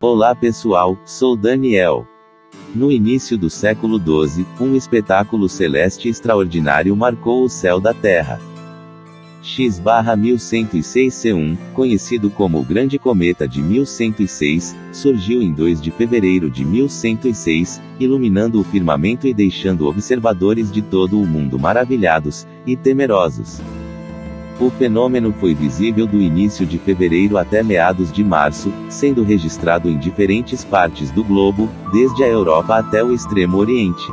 Olá pessoal, sou Daniel. No início do século XII, um espetáculo celeste extraordinário marcou o céu da Terra. X/1106 C1, conhecido como o Grande Cometa de 1106, surgiu em 2 de fevereiro de 1106, iluminando o firmamento e deixando observadores de todo o mundo maravilhados e temerosos. O fenômeno foi visível do início de fevereiro até meados de março, sendo registrado em diferentes partes do globo, desde a Europa até o Extremo Oriente.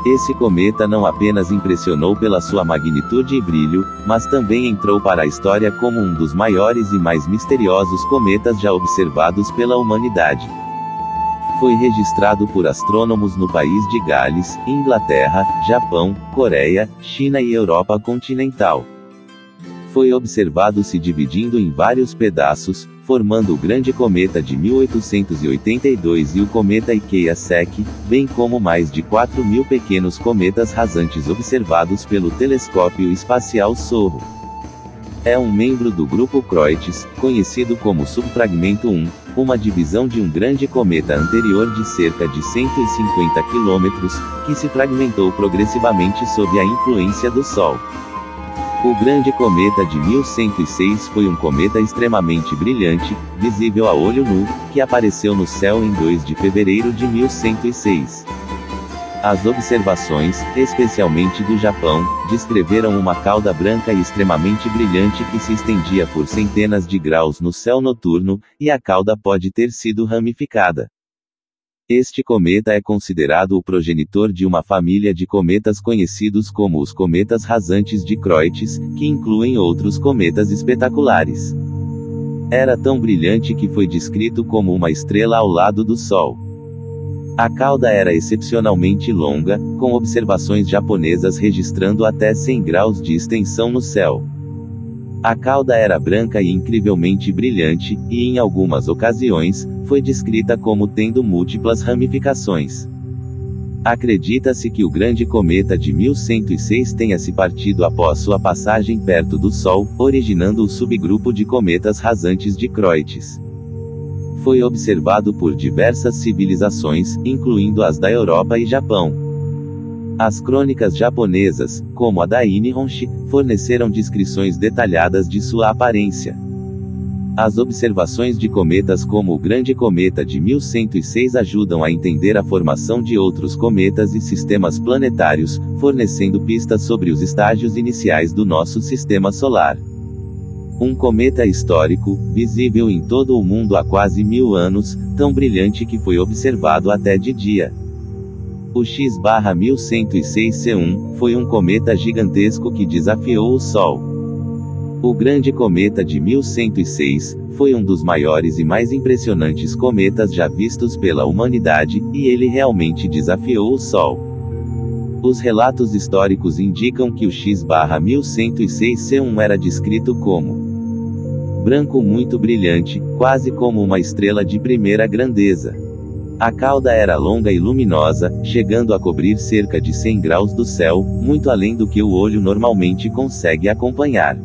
Esse cometa não apenas impressionou pela sua magnitude e brilho, mas também entrou para a história como um dos maiores e mais misteriosos cometas já observados pela humanidade. Foi registrado por astrônomos no país de Gales, Inglaterra, Japão, Coreia, China e Europa continental. Foi observado se dividindo em vários pedaços, formando o Grande Cometa de 1882 e o Cometa Ikea-Seki, bem como mais de 4.000 pequenos cometas rasantes observados pelo Telescópio Espacial SOHO. É um membro do grupo Croites, conhecido como Subfragmento 1, uma divisão de um grande cometa anterior de cerca de 150 km, que se fragmentou progressivamente sob a influência do Sol. O Grande Cometa de 1106 foi um cometa extremamente brilhante, visível a olho nu, que apareceu no céu em 2 de fevereiro de 1106. As observações, especialmente do Japão, descreveram uma cauda branca e extremamente brilhante que se estendia por centenas de graus no céu noturno, e a cauda pode ter sido ramificada. Este cometa é considerado o progenitor de uma família de cometas conhecidos como os cometas rasantes de Croites, que incluem outros cometas espetaculares. Era tão brilhante que foi descrito como uma estrela ao lado do Sol. A cauda era excepcionalmente longa, com observações japonesas registrando até 100 graus de extensão no céu. A cauda era branca e incrivelmente brilhante, e em algumas ocasiões, foi descrita como tendo múltiplas ramificações. Acredita-se que o Grande Cometa de 1106 tenha se partido após sua passagem perto do Sol, originando o subgrupo de cometas rasantes de Croites. Foi observado por diversas civilizações, incluindo as da Europa e Japão. As crônicas japonesas, como a da Nihonshi, forneceram descrições detalhadas de sua aparência. As observações de cometas como o Grande Cometa de 1106 ajudam a entender a formação de outros cometas e sistemas planetários, fornecendo pistas sobre os estágios iniciais do nosso sistema solar. Um cometa histórico, visível em todo o mundo há quase 1000 anos, tão brilhante que foi observado até de dia. O X/1106 C1 foi um cometa gigantesco que desafiou o Sol. O Grande Cometa de 1106 foi um dos maiores e mais impressionantes cometas já vistos pela humanidade, e ele realmente desafiou o Sol. Os relatos históricos indicam que o X/1106 C1 era descrito como branco muito brilhante, quase como uma estrela de primeira grandeza. A cauda era longa e luminosa, chegando a cobrir cerca de 100 graus do céu, muito além do que o olho normalmente consegue acompanhar.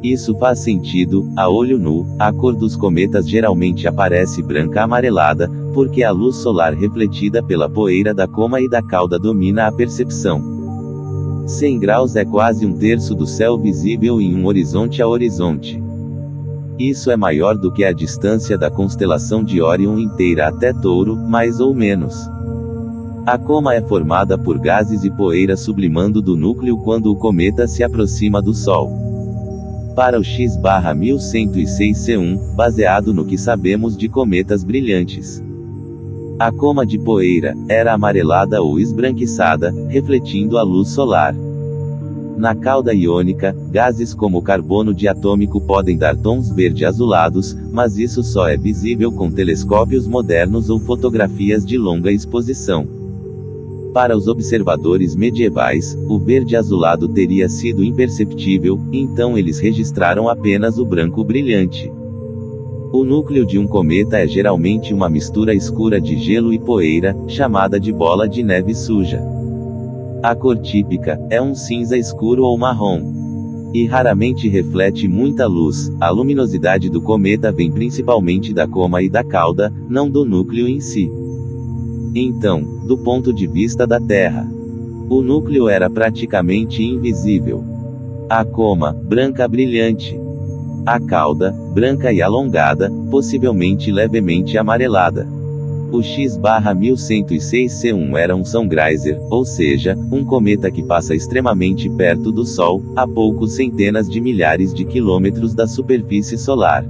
Isso faz sentido, a olho nu, a cor dos cometas geralmente aparece branca-amarelada, porque a luz solar refletida pela poeira da coma e da cauda domina a percepção. 100 graus é quase um terço do céu visível em um horizonte a horizonte. Isso é maior do que a distância da constelação de Órion inteira até Touro, mais ou menos. A coma é formada por gases e poeira sublimando do núcleo quando o cometa se aproxima do Sol. Para o X/1106 C1, baseado no que sabemos de cometas brilhantes, a coma de poeira era amarelada ou esbranquiçada, refletindo a luz solar. Na cauda iônica, gases como carbono diatômico podem dar tons verde-azulados, mas isso só é visível com telescópios modernos ou fotografias de longa exposição. Para os observadores medievais, o verde-azulado teria sido imperceptível, então eles registraram apenas o branco brilhante. O núcleo de um cometa é geralmente uma mistura escura de gelo e poeira, chamada de bola de neve suja. A cor típica é um cinza escuro ou marrom. E raramente reflete muita luz. A luminosidade do cometa vem principalmente da coma e da cauda, não do núcleo em si. Então, do ponto de vista da Terra, o núcleo era praticamente invisível. A coma, branca brilhante. A cauda, branca e alongada, possivelmente levemente amarelada. O X/1106c1 era um São Greiser, ou seja, um cometa que passa extremamente perto do Sol, a poucos centenas de milhares de quilômetros da superfície solar.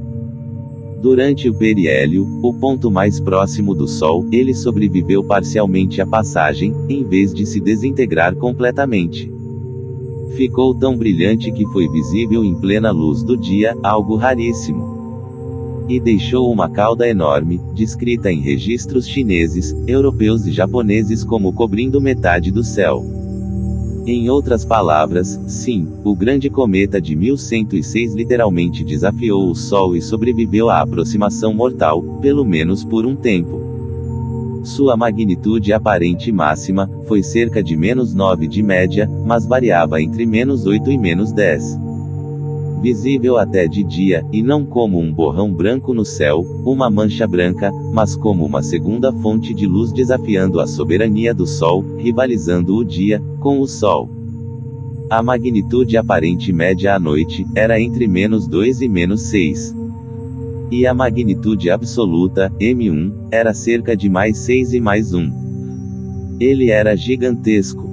Durante o periélio, o ponto mais próximo do Sol, ele sobreviveu parcialmente à passagem, em vez de se desintegrar completamente. Ficou tão brilhante que foi visível em plena luz do dia, algo raríssimo. E deixou uma cauda enorme, descrita em registros chineses, europeus e japoneses como cobrindo metade do céu. Em outras palavras, sim, o grande cometa de 1106 literalmente desafiou o Sol e sobreviveu à aproximação mortal, pelo menos por um tempo. Sua magnitude aparente máxima foi cerca de -9 de média, mas variava entre -8 e -10. Visível até de dia, e não como um borrão branco no céu, uma mancha branca, mas como uma segunda fonte de luz desafiando a soberania do Sol, rivalizando o dia com o Sol. A magnitude aparente média à noite era entre -2 e -6. E a magnitude absoluta, M1, era cerca de +6 e +1. Ele era gigantesco.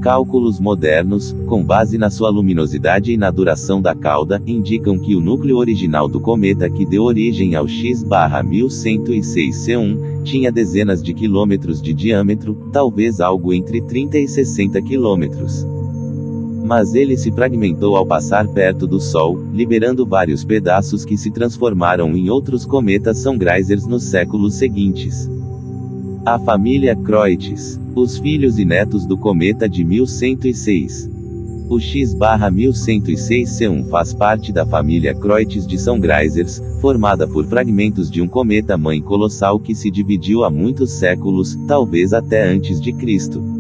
Cálculos modernos, com base na sua luminosidade e na duração da cauda, indicam que o núcleo original do cometa que deu origem ao X/1106c1, tinha dezenas de quilômetros de diâmetro, talvez algo entre 30 e 60 quilômetros. Mas ele se fragmentou ao passar perto do Sol, liberando vários pedaços que se transformaram em outros cometas São Greisers nos séculos seguintes. A família Croites, os filhos e netos do cometa de 1106. O X/1106c1 faz parte da família Croites de São Greisers, formada por fragmentos de um cometa-mãe colossal que se dividiu há muitos séculos, talvez até antes de Cristo.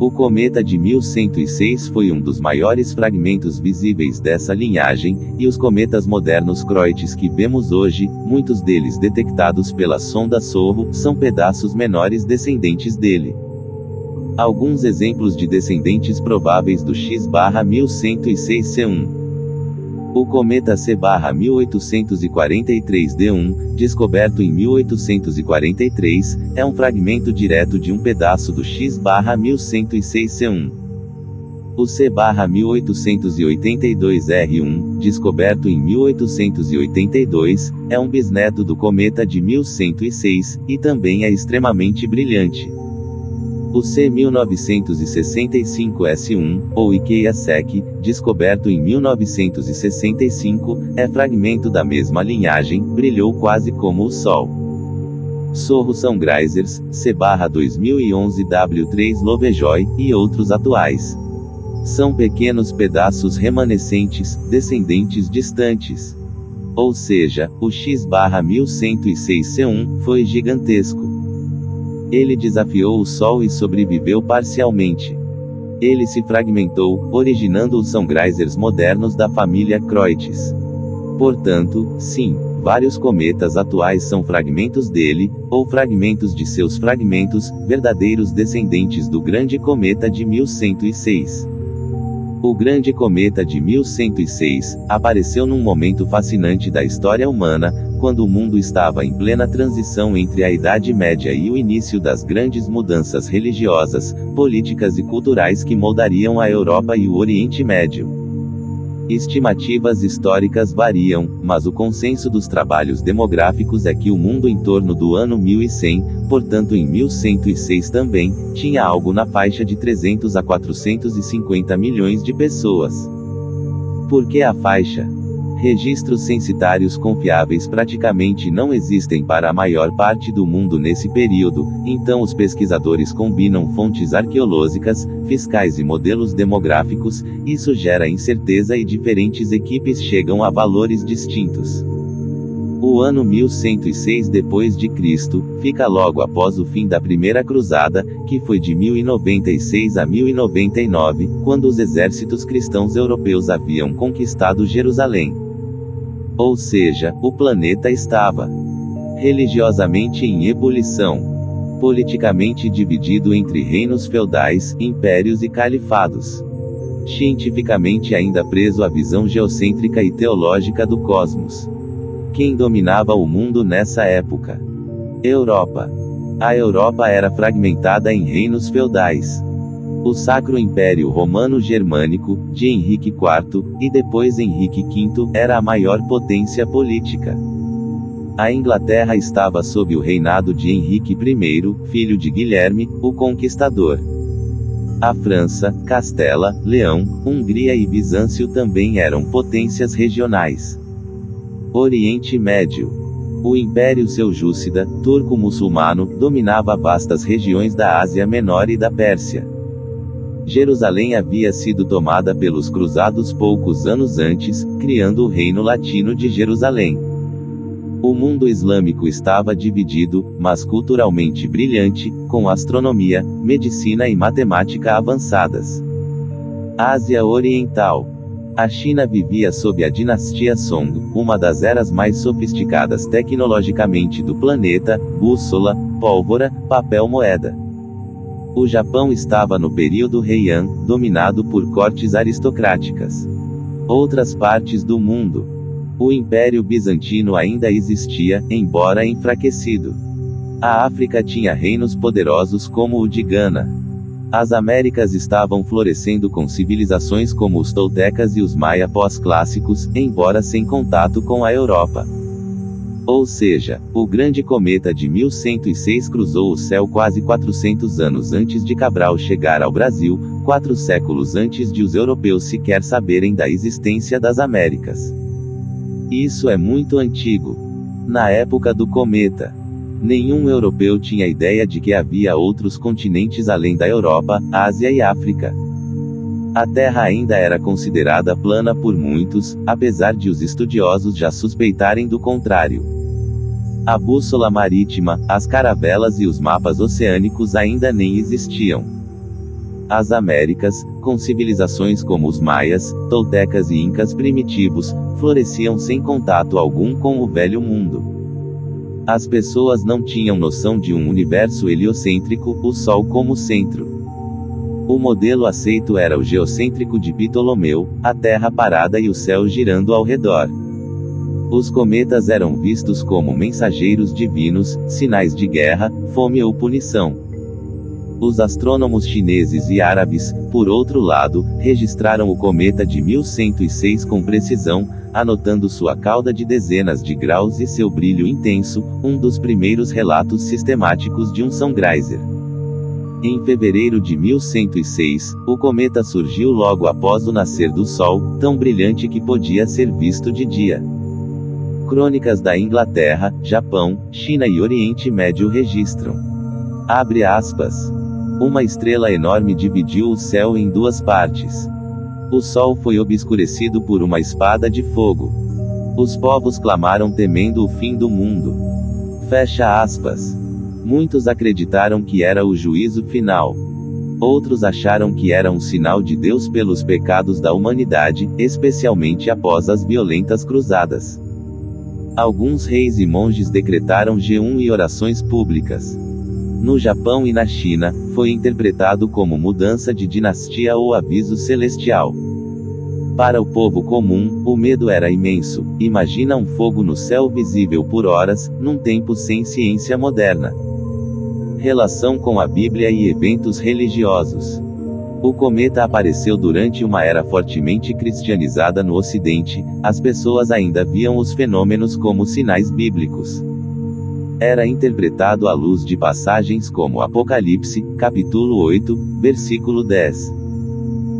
O cometa de 1106 foi um dos maiores fragmentos visíveis dessa linhagem, e os cometas modernos Croites que vemos hoje, muitos deles detectados pela sonda SOHO, são pedaços menores descendentes dele. Alguns exemplos de descendentes prováveis do X/1106c1. O cometa C/1843d1, descoberto em 1843, é um fragmento direto de um pedaço do X/1106c1. O C/1882R1, descoberto em 1882, é um bisneto do cometa de 1106, e também é extremamente brilhante. O C1965S1, ou Ikeya-Seki, descoberto em 1965, é fragmento da mesma linhagem, brilhou quase como o Sol. SOHO São Greisers, C/2011 W3 Lovejoy, e outros atuais. São pequenos pedaços remanescentes, descendentes distantes. Ou seja, o X/1106c1 foi gigantesco. Ele desafiou o Sol e sobreviveu parcialmente. Ele se fragmentou, originando os São Greisers modernos da família Croites. Portanto, sim, vários cometas atuais são fragmentos dele, ou fragmentos de seus fragmentos, verdadeiros descendentes do grande cometa de 1106. O grande cometa de 1106 apareceu num momento fascinante da história humana, quando o mundo estava em plena transição entre a Idade Média e o início das grandes mudanças religiosas, políticas e culturais que moldariam a Europa e o Oriente Médio. Estimativas históricas variam, mas o consenso dos trabalhos demográficos é que o mundo em torno do ano 1100, portanto em 1106 também, tinha algo na faixa de 300 a 450 milhões de pessoas. Por que a faixa? Registros censitários confiáveis praticamente não existem para a maior parte do mundo nesse período, então os pesquisadores combinam fontes arqueológicas, fiscais e modelos demográficos, isso gera incerteza e diferentes equipes chegam a valores distintos. O ano 1106 d.C. fica logo após o fim da Primeira Cruzada, que foi de 1096 a 1099, quando os exércitos cristãos europeus haviam conquistado Jerusalém. Ou seja, o planeta estava religiosamente em ebulição, politicamente dividido entre reinos feudais, impérios e califados, cientificamente ainda preso à visão geocêntrica e teológica do cosmos. Quem dominava o mundo nessa época? Europa. A Europa era fragmentada em reinos feudais. O Sacro Império Romano-Germânico, de Henrique IV, e depois Henrique V, era a maior potência política. A Inglaterra estava sob o reinado de Henrique I, filho de Guilherme, o Conquistador. A França, Castela, Leão, Hungria e Bizâncio também eram potências regionais. Oriente Médio. O Império Seljúcida, turco-muçulmano, dominava vastas regiões da Ásia Menor e da Pérsia. Jerusalém havia sido tomada pelos cruzados poucos anos antes, criando o Reino Latino de Jerusalém. O mundo islâmico estava dividido, mas culturalmente brilhante, com astronomia, medicina e matemática avançadas. Ásia Oriental. A China vivia sob a dinastia Song, uma das eras mais sofisticadas tecnologicamente do planeta: bússola, pólvora, papel moeda. O Japão estava no período Heian, dominado por cortes aristocráticas. Outras partes do mundo. O Império Bizantino ainda existia, embora enfraquecido. A África tinha reinos poderosos como o de Gana. As Américas estavam florescendo com civilizações como os toltecas e os maia pós-clássicos, embora sem contato com a Europa. Ou seja, o grande cometa de 1106 cruzou o céu quase 400 anos antes de Cabral chegar ao Brasil, 4 séculos antes de os europeus sequer saberem da existência das Américas. Isso é muito antigo. Na época do cometa, nenhum europeu tinha ideia de que havia outros continentes além da Europa, Ásia e África. A Terra ainda era considerada plana por muitos, apesar de os estudiosos já suspeitarem do contrário. A bússola marítima, as caravelas e os mapas oceânicos ainda nem existiam. As Américas, com civilizações como os maias, toltecas e incas primitivos, floresciam sem contato algum com o velho mundo. As pessoas não tinham noção de um universo heliocêntrico, o Sol como centro. O modelo aceito era o geocêntrico de Ptolomeu, a Terra parada e o céu girando ao redor. Os cometas eram vistos como mensageiros divinos, sinais de guerra, fome ou punição. Os astrônomos chineses e árabes, por outro lado, registraram o cometa de 1106 com precisão, anotando sua cauda de dezenas de graus e seu brilho intenso, um dos primeiros relatos sistemáticos de um Songreiser. Em fevereiro de 1106, o cometa surgiu logo após o nascer do Sol, tão brilhante que podia ser visto de dia. Crônicas da Inglaterra, Japão, China e Oriente Médio registram. Abre aspas. Uma estrela enorme dividiu o céu em duas partes. O sol foi obscurecido por uma espada de fogo. Os povos clamaram temendo o fim do mundo. Fecha aspas. Muitos acreditaram que era o juízo final. Outros acharam que era um sinal de Deus pelos pecados da humanidade, especialmente após as violentas cruzadas. Alguns reis e monges decretaram jejum e orações públicas. No Japão e na China, foi interpretado como mudança de dinastia ou aviso celestial. Para o povo comum, o medo era imenso. Imagina um fogo no céu visível por horas, num tempo sem ciência moderna. Relação com a Bíblia e eventos religiosos. O cometa apareceu durante uma era fortemente cristianizada no Ocidente, as pessoas ainda viam os fenômenos como sinais bíblicos. Era interpretado à luz de passagens como Apocalipse, capítulo 8, versículo 10.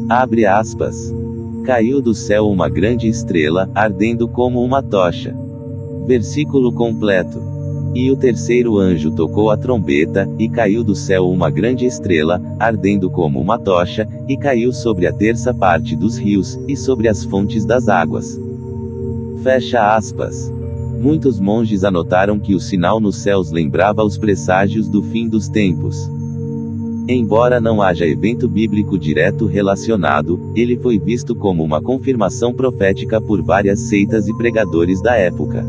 Abre aspas. Caiu do céu uma grande estrela, ardendo como uma tocha. Versículo completo. E o terceiro anjo tocou a trombeta, e caiu do céu uma grande estrela, ardendo como uma tocha, e caiu sobre a terça parte dos rios, e sobre as fontes das águas. Fecha aspas. Muitos monges anotaram que o sinal nos céus lembrava os presságios do fim dos tempos. Embora não haja evento bíblico direto relacionado, ele foi visto como uma confirmação profética por várias seitas e pregadores da época.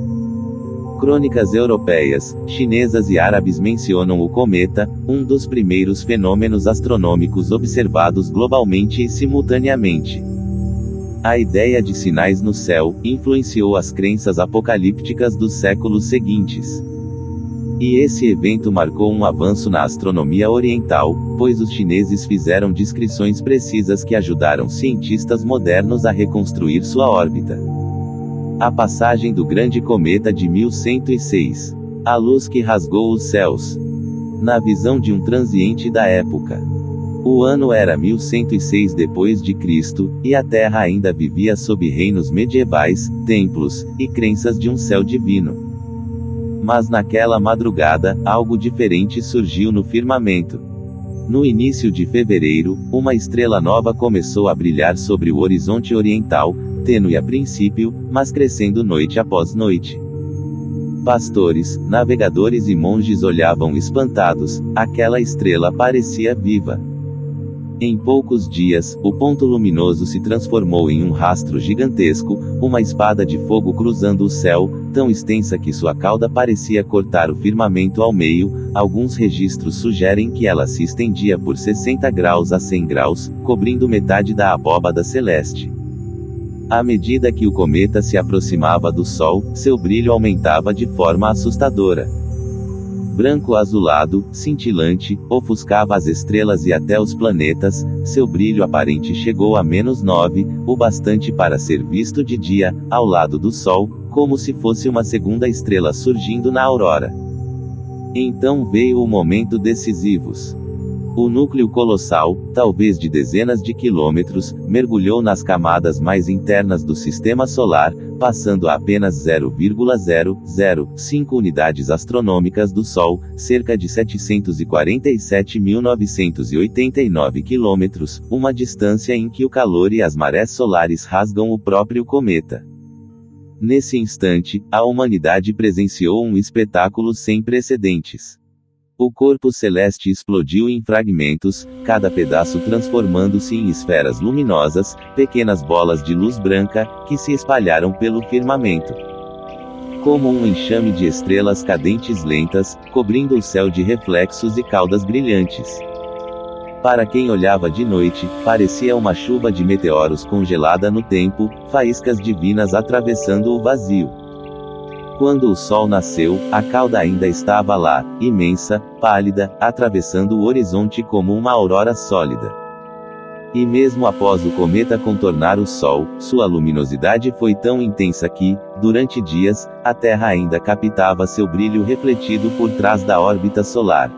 Crônicas europeias, chinesas e árabes mencionam o cometa, um dos primeiros fenômenos astronômicos observados globalmente e simultaneamente. A ideia de sinais no céu influenciou as crenças apocalípticas dos séculos seguintes. E esse evento marcou um avanço na astronomia oriental, pois os chineses fizeram descrições precisas que ajudaram cientistas modernos a reconstruir sua órbita. A passagem do grande cometa de 1106. A luz que rasgou os céus. Na visão de um transiente da época. O ano era 1106 d.C., e a Terra ainda vivia sob reinos medievais, templos, e crenças de um céu divino. Mas naquela madrugada, algo diferente surgiu no firmamento. No início de fevereiro, uma estrela nova começou a brilhar sobre o horizonte oriental, tênue a princípio, mas crescendo noite após noite. Pastores, navegadores e monges olhavam espantados, aquela estrela parecia viva. Em poucos dias, o ponto luminoso se transformou em um rastro gigantesco, uma espada de fogo cruzando o céu, tão extensa que sua cauda parecia cortar o firmamento ao meio. Alguns registros sugerem que ela se estendia por 60 graus a 100 graus, cobrindo metade da abóbada celeste. À medida que o cometa se aproximava do Sol, seu brilho aumentava de forma assustadora. Branco azulado, cintilante, ofuscava as estrelas e até os planetas. Seu brilho aparente chegou a -9, o bastante para ser visto de dia, ao lado do Sol, como se fosse uma segunda estrela surgindo na aurora. Então veio o momento decisivo. O núcleo colossal, talvez de dezenas de quilômetros, mergulhou nas camadas mais internas do sistema solar, passando a apenas 0,005 unidades astronômicas do Sol, cerca de 747.989 quilômetros, uma distância em que o calor e as marés solares rasgam o próprio cometa. Nesse instante, a humanidade presenciou um espetáculo sem precedentes. O corpo celeste explodiu em fragmentos, cada pedaço transformando-se em esferas luminosas, pequenas bolas de luz branca, que se espalharam pelo firmamento. Como um enxame de estrelas cadentes lentas, cobrindo o céu de reflexos e caudas brilhantes. Para quem olhava de noite, parecia uma chuva de meteoros congelada no tempo, faíscas divinas atravessando o vazio. Quando o sol nasceu, a cauda ainda estava lá, imensa, pálida, atravessando o horizonte como uma aurora sólida. E mesmo após o cometa contornar o Sol, sua luminosidade foi tão intensa que, durante dias, a Terra ainda captava seu brilho refletido por trás da órbita solar.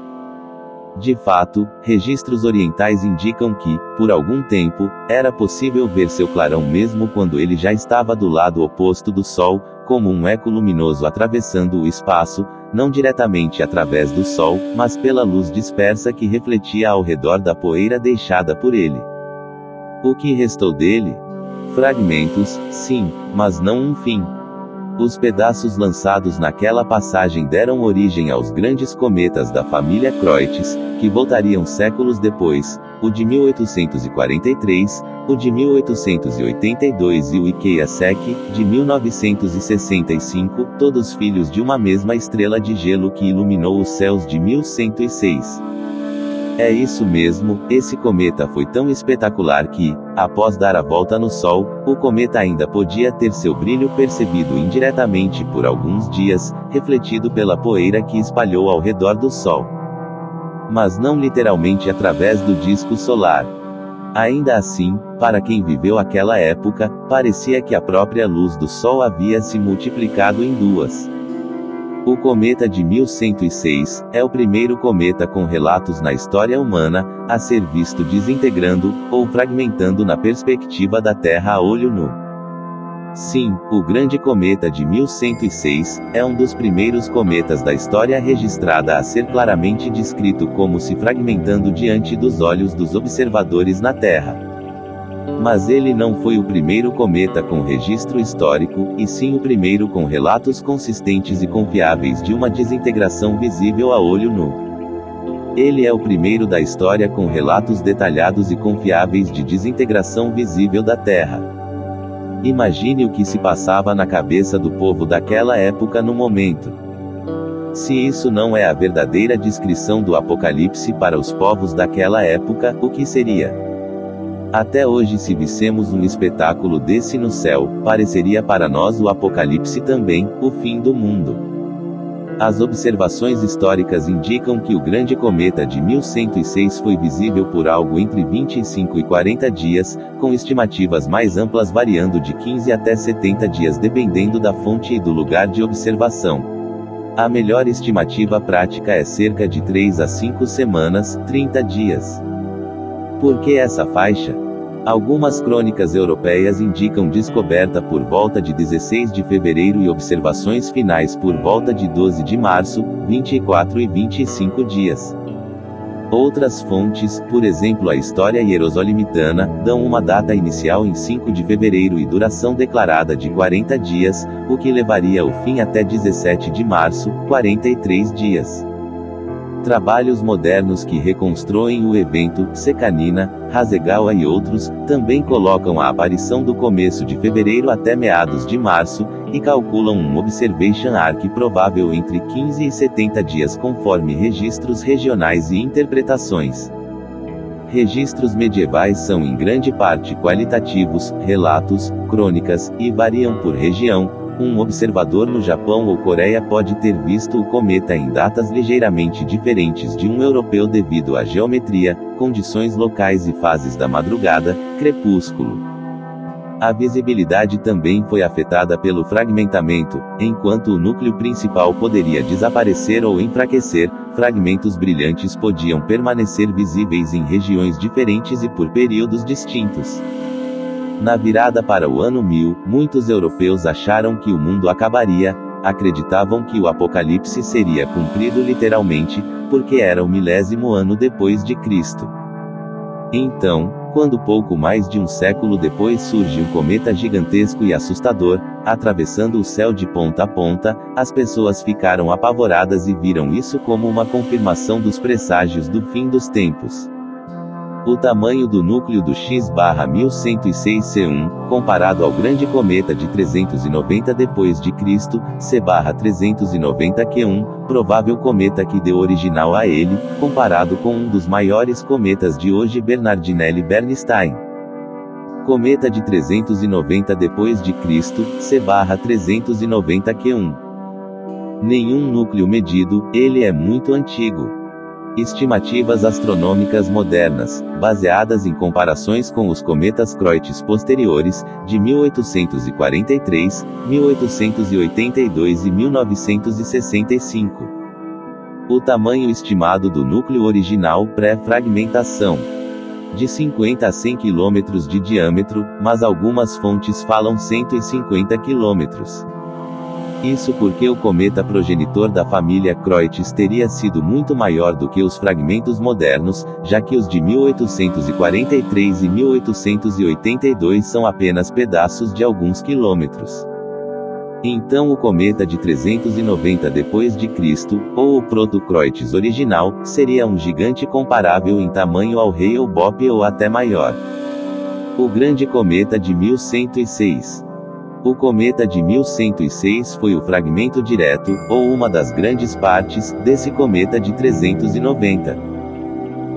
De fato, registros orientais indicam que, por algum tempo, era possível ver seu clarão mesmo quando ele já estava do lado oposto do Sol, como um eco luminoso atravessando o espaço, não diretamente através do Sol, mas pela luz dispersa que refletia ao redor da poeira deixada por ele. O que restou dele? Fragmentos, sim, mas não um fim. Os pedaços lançados naquela passagem deram origem aos grandes cometas da família Croites, que voltariam séculos depois, o de 1843, o de 1882 e o Ikea-Seki, de 1965, todos filhos de uma mesma estrela de gelo que iluminou os céus de 1106. É isso mesmo, esse cometa foi tão espetacular que, após dar a volta no Sol, o cometa ainda podia ter seu brilho percebido indiretamente por alguns dias, refletido pela poeira que espalhou ao redor do Sol. Mas não literalmente através do disco solar. Ainda assim, para quem viveu aquela época, parecia que a própria luz do Sol havia se multiplicado em duas. O cometa de 1106 é o primeiro cometa com relatos na história humana a ser visto desintegrando ou fragmentando na perspectiva da Terra a olho nu. Sim, o grande cometa de 1106 é um dos primeiros cometas da história registrada a ser claramente descrito como se fragmentando diante dos olhos dos observadores na Terra. Mas ele não foi o primeiro cometa com registro histórico, e sim o primeiro com relatos consistentes e confiáveis de uma desintegração visível a olho nu. Ele é o primeiro da história com relatos detalhados e confiáveis de desintegração visível da Terra. Imagine o que se passava na cabeça do povo daquela época no momento. Se isso não é a verdadeira descrição do Apocalipse para os povos daquela época, o que seria? Até hoje, se vissemos um espetáculo desse no céu, pareceria para nós o Apocalipse também, o fim do mundo. As observações históricas indicam que o grande cometa de 1106 foi visível por algo entre 25 e 40 dias, com estimativas mais amplas variando de 15 até 70 dias dependendo da fonte e do lugar de observação. A melhor estimativa prática é cerca de 3 a 5 semanas, 30 dias. Por que essa faixa? Algumas crônicas europeias indicam descoberta por volta de 16 de fevereiro e observações finais por volta de 12 de março, 24 e 25 dias. Outras fontes, por exemplo a História Hierosolimitana, dão uma data inicial em 5 de fevereiro e duração declarada de 40 dias, o que levaria o fim até 17 de março, 43 dias. Trabalhos modernos que reconstruem o evento, Sekanina, Hasegawa e outros, também colocam a aparição do começo de fevereiro até meados de março, e calculam um observation arc provável entre 15 e 70 dias conforme registros regionais e interpretações. Registros medievais são em grande parte qualitativos, relatos, crônicas, e variam por região. Um observador no Japão ou Coreia pode ter visto o cometa em datas ligeiramente diferentes de um europeu devido à geometria, condições locais e fases da madrugada, crepúsculo. A visibilidade também foi afetada pelo fragmentamento, enquanto o núcleo principal poderia desaparecer ou enfraquecer, fragmentos brilhantes podiam permanecer visíveis em regiões diferentes e por períodos distintos. Na virada para o ano 1000, muitos europeus acharam que o mundo acabaria, acreditavam que o Apocalipse seria cumprido literalmente, porque era o 1000º ano depois de Cristo. Então, quando pouco mais de um século depois surge um cometa gigantesco e assustador, atravessando o céu de ponta a ponta, as pessoas ficaram apavoradas e viram isso como uma confirmação dos presságios do fim dos tempos. O tamanho do núcleo do X/1106c1, comparado ao grande cometa de 390 d.C., C/390q1, provável cometa que deu original a ele, comparado com um dos maiores cometas de hoje Bernardinelli-Bernstein. Cometa de 390 d.C., C/390q1. Nenhum núcleo medido, ele é muito antigo. Estimativas astronômicas modernas, baseadas em comparações com os cometas Croites posteriores, de 1843, 1882 e 1965. O tamanho estimado do núcleo original pré-fragmentação. De 50 a 100 km de diâmetro, mas algumas fontes falam 150 km. Isso porque o cometa progenitor da família Croites teria sido muito maior do que os fragmentos modernos, já que os de 1843 e 1882 são apenas pedaços de alguns quilômetros. Então o cometa de 390 d.C., ou o Proto-Croites original, seria um gigante comparável em tamanho ao Hale-Bopp ou até maior. O grande cometa de 1106. O cometa de 1106 foi o fragmento direto, ou uma das grandes partes, desse cometa de 390.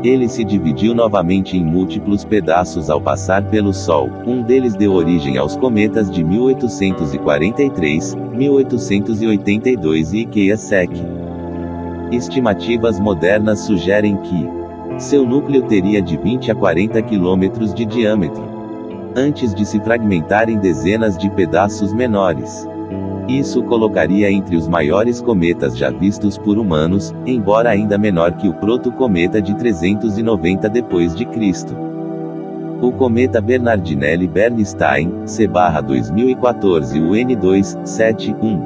Ele se dividiu novamente em múltiplos pedaços ao passar pelo Sol, um deles deu origem aos cometas de 1843, 1882 e Ikea-Sek. Estimativas modernas sugerem que seu núcleo teria de 20 a 40 km de diâmetro, antes de se fragmentar em dezenas de pedaços menores. Isso o colocaria entre os maiores cometas já vistos por humanos, embora ainda menor que o proto-cometa de 390 d.C. O cometa Bernardinelli-Bernstein, C/2014 UN2-71.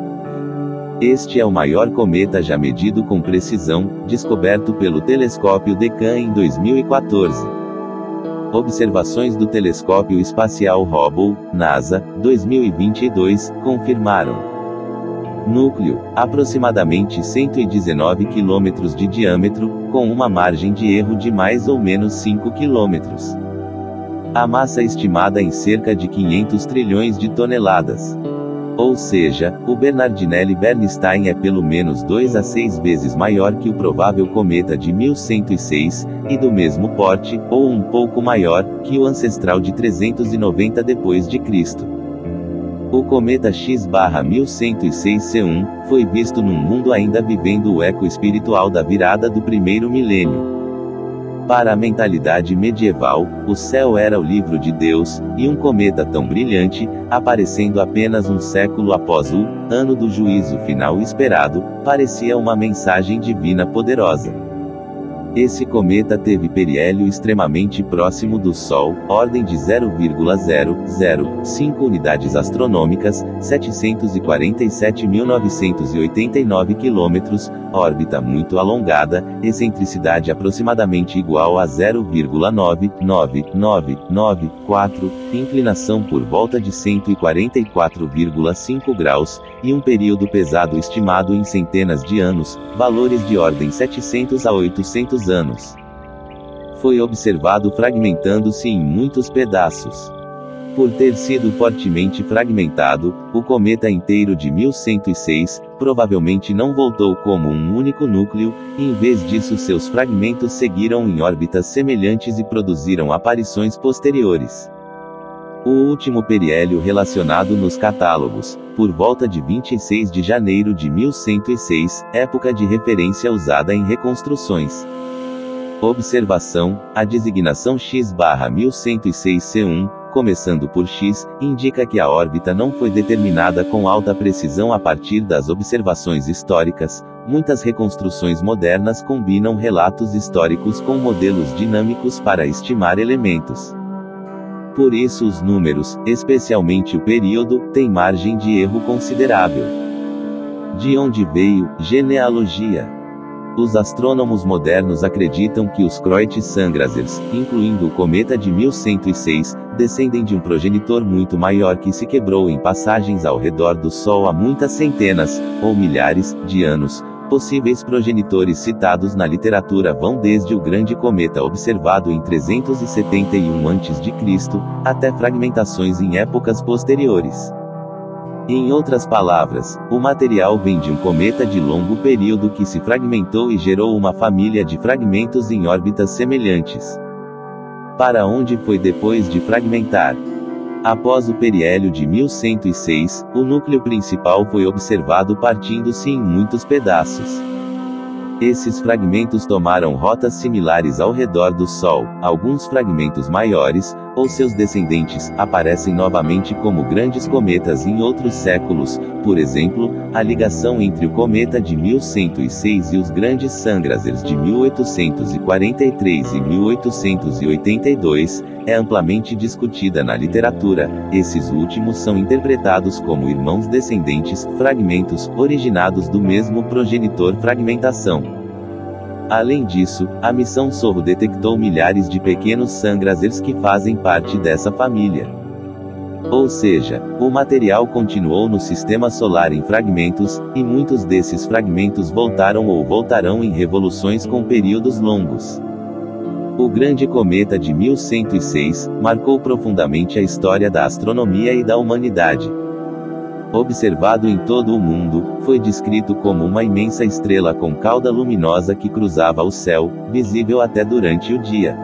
Este é o maior cometa já medido com precisão, descoberto pelo telescópio DECAM em 2014. Observações do Telescópio Espacial Hubble, NASA, 2022, confirmaram. Núcleo, aproximadamente 119 km de diâmetro, com uma margem de erro de mais ou menos 5 km. A massa estimada em cerca de 500 trilhões de toneladas. Ou seja, o Bernardinelli Bernstein é pelo menos 2 a 6 vezes maior que o provável cometa de 1106, e do mesmo porte, ou um pouco maior, que o ancestral de 390 d.C. O cometa X/1106c1 foi visto num mundo ainda vivendo o eco espiritual da virada do primeiro milênio. Para a mentalidade medieval, o céu era o livro de Deus, e um cometa tão brilhante, aparecendo apenas um século após o ano do juízo final esperado, parecia uma mensagem divina poderosa. Esse cometa teve periélio extremamente próximo do Sol, ordem de 0,005 unidades astronômicas, 747.989 km, órbita muito alongada, excentricidade aproximadamente igual a 0,99994, inclinação por volta de 144,5 graus, e um período pesado estimado em centenas de anos, valores de ordem 700 a 800 anos. Foi observado fragmentando-se em muitos pedaços. Por ter sido fortemente fragmentado, o cometa inteiro de 1106, provavelmente não voltou como um único núcleo, e em vez disso seus fragmentos seguiram em órbitas semelhantes e produziram aparições posteriores. O último periélio relacionado nos catálogos, por volta de 26 de janeiro de 1106, época de referência usada em reconstruções. Observação: a designação X/1106c1, começando por X, indica que a órbita não foi determinada com alta precisão a partir das observações históricas. Muitas reconstruções modernas combinam relatos históricos com modelos dinâmicos para estimar elementos. Por isso os números, especialmente o período, têm margem de erro considerável. De onde veio genealogia? Os astrônomos modernos acreditam que os Croit-Sangrazers, incluindo o cometa de 1106, descendem de um progenitor muito maior que se quebrou em passagens ao redor do Sol há muitas centenas, ou milhares, de anos. Possíveis progenitores citados na literatura vão desde o grande cometa observado em 371 a.C., até fragmentações em épocas posteriores. Em outras palavras, o material vem de um cometa de longo período que se fragmentou e gerou uma família de fragmentos em órbitas semelhantes. Para onde foi depois de fragmentar? Após o periélio de 1106, o núcleo principal foi observado partindo-se em muitos pedaços. Esses fragmentos tomaram rotas similares ao redor do Sol. Alguns fragmentos maiores, ou seus descendentes, aparecem novamente como grandes cometas em outros séculos. Por exemplo, a ligação entre o cometa de 1106 e os grandes Sangrazers de 1843 e 1882 é amplamente discutida na literatura. Esses últimos são interpretados como irmãos descendentes, fragmentos, originados do mesmo progenitor fragmentação. Além disso, a missão SOHO detectou milhares de pequenos Sangrazers que fazem parte dessa família. Ou seja, o material continuou no sistema solar em fragmentos, e muitos desses fragmentos voltaram ou voltarão em revoluções com períodos longos. O grande cometa de 1106 marcou profundamente a história da astronomia e da humanidade. Observado em todo o mundo, foi descrito como uma imensa estrela com cauda luminosa que cruzava o céu, visível até durante o dia.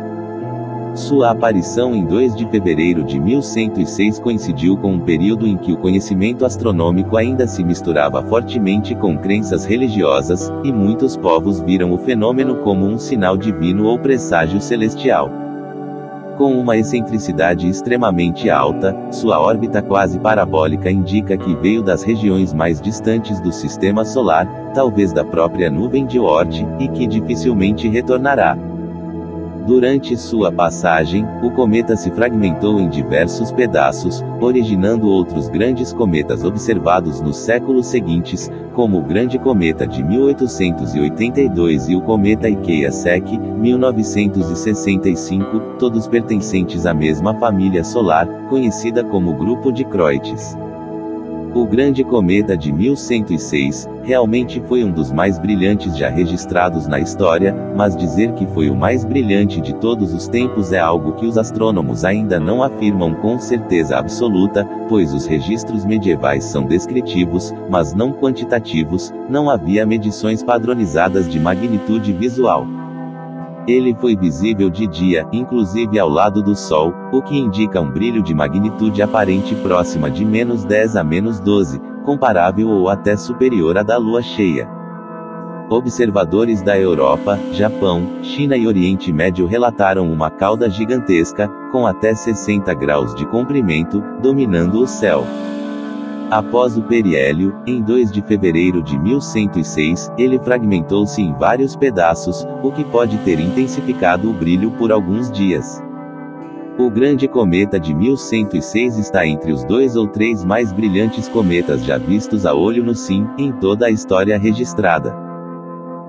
Sua aparição em 2 de fevereiro de 1106 coincidiu com um período em que o conhecimento astronômico ainda se misturava fortemente com crenças religiosas, e muitos povos viram o fenômeno como um sinal divino ou presságio celestial. Com uma excentricidade extremamente alta, sua órbita quase parabólica indica que veio das regiões mais distantes do sistema solar, talvez da própria nuvem de Oort, e que dificilmente retornará. Durante sua passagem, o cometa se fragmentou em diversos pedaços, originando outros grandes cometas observados nos séculos seguintes, como o Grande Cometa de 1882 e o Cometa Ikeya-Seki, 1965, todos pertencentes à mesma família solar, conhecida como Grupo de Croites. O Grande Cometa de 1106, realmente foi um dos mais brilhantes já registrados na história, mas dizer que foi o mais brilhante de todos os tempos é algo que os astrônomos ainda não afirmam com certeza absoluta, pois os registros medievais são descritivos, mas não quantitativos, não havia medições padronizadas de magnitude visual. Ele foi visível de dia, inclusive ao lado do Sol, o que indica um brilho de magnitude aparente próxima de -10 a -12, comparável ou até superior à da Lua cheia. Observadores da Europa, Japão, China e Oriente Médio relataram uma cauda gigantesca, com até 60 graus de comprimento, dominando o céu. Após o periélio, em 2 de fevereiro de 1106, ele fragmentou-se em vários pedaços, o que pode ter intensificado o brilho por alguns dias. O Grande Cometa de 1106 está entre os 2 ou 3 mais brilhantes cometas já vistos a olho nu em toda a história registrada.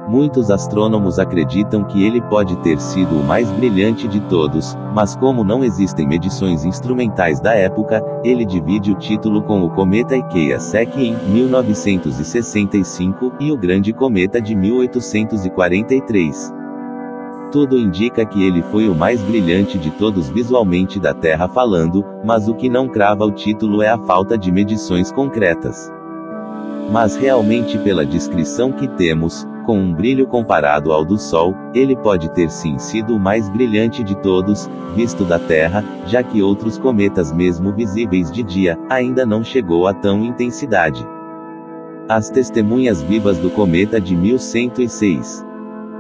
Muitos astrônomos acreditam que ele pode ter sido o mais brilhante de todos, mas como não existem medições instrumentais da época, ele divide o título com o Cometa Ikeya-Seki em 1965 e o Grande Cometa de 1843. Tudo indica que ele foi o mais brilhante de todos visualmente da Terra falando, mas o que não crava o título é a falta de medições concretas. Mas realmente pela descrição que temos, com um brilho comparado ao do Sol, ele pode ter sim sido o mais brilhante de todos, visto da Terra, já que outros cometas mesmo visíveis de dia, ainda não chegou a tão intensidade. As testemunhas vivas do cometa de 1106.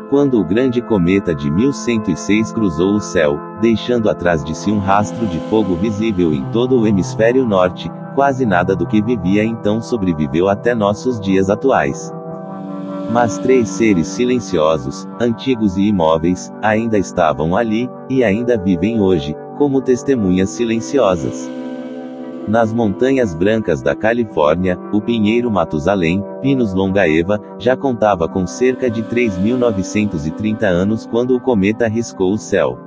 Quando o Grande Cometa de 1106 cruzou o céu, deixando atrás de si um rastro de fogo visível em todo o hemisfério norte, quase nada do que vivia então sobreviveu até nossos dias atuais. Mas 3 seres silenciosos, antigos e imóveis, ainda estavam ali, e ainda vivem hoje, como testemunhas silenciosas. Nas Montanhas Brancas da Califórnia, o pinheiro Matusalém, Pinus longaeva, já contava com cerca de 3.930 anos quando o cometa riscou o céu.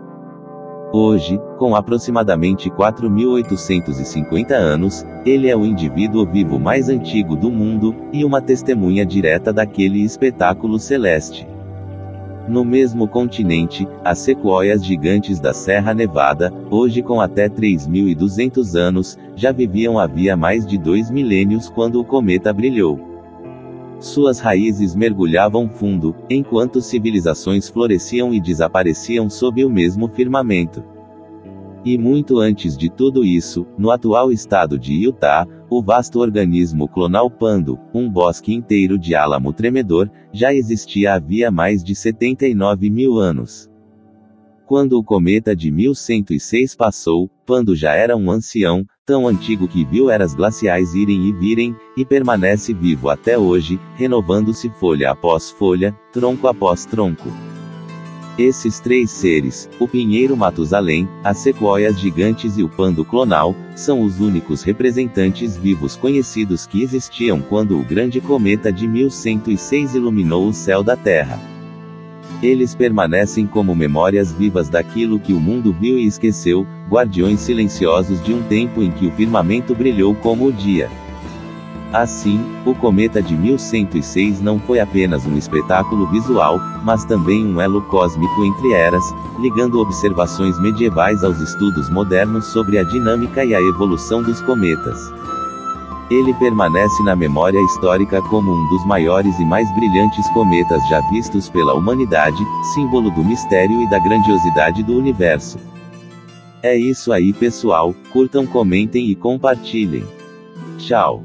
Hoje, com aproximadamente 4.850 anos, ele é o indivíduo vivo mais antigo do mundo, e uma testemunha direta daquele espetáculo celeste. No mesmo continente, as sequoias gigantes da Serra Nevada, hoje com até 3.200 anos, já viviam havia mais de 2 milênios quando o cometa brilhou. Suas raízes mergulhavam fundo, enquanto civilizações floresciam e desapareciam sob o mesmo firmamento. E muito antes de tudo isso, no atual estado de Utah, o vasto organismo clonal Pando, um bosque inteiro de álamo tremedor, já existia havia mais de 79 mil anos. Quando o cometa de 1106 passou, Pando já era um ancião, tão antigo que viu eras glaciais irem e virem, e permanece vivo até hoje, renovando-se folha após folha, tronco após tronco. Esses 3 seres, o pinheiro Matusalém, as sequoias gigantes e o Pando clonal, são os únicos representantes vivos conhecidos que existiam quando o Grande Cometa de 1106 iluminou o céu da Terra. Eles permanecem como memórias vivas daquilo que o mundo viu e esqueceu, guardiões silenciosos de um tempo em que o firmamento brilhou como o dia. Assim, o cometa de 1106 não foi apenas um espetáculo visual, mas também um elo cósmico entre eras, ligando observações medievais aos estudos modernos sobre a dinâmica e a evolução dos cometas. Ele permanece na memória histórica como um dos maiores e mais brilhantes cometas já vistos pela humanidade, símbolo do mistério e da grandiosidade do universo. É isso aí pessoal, curtam, comentem e compartilhem. Tchau.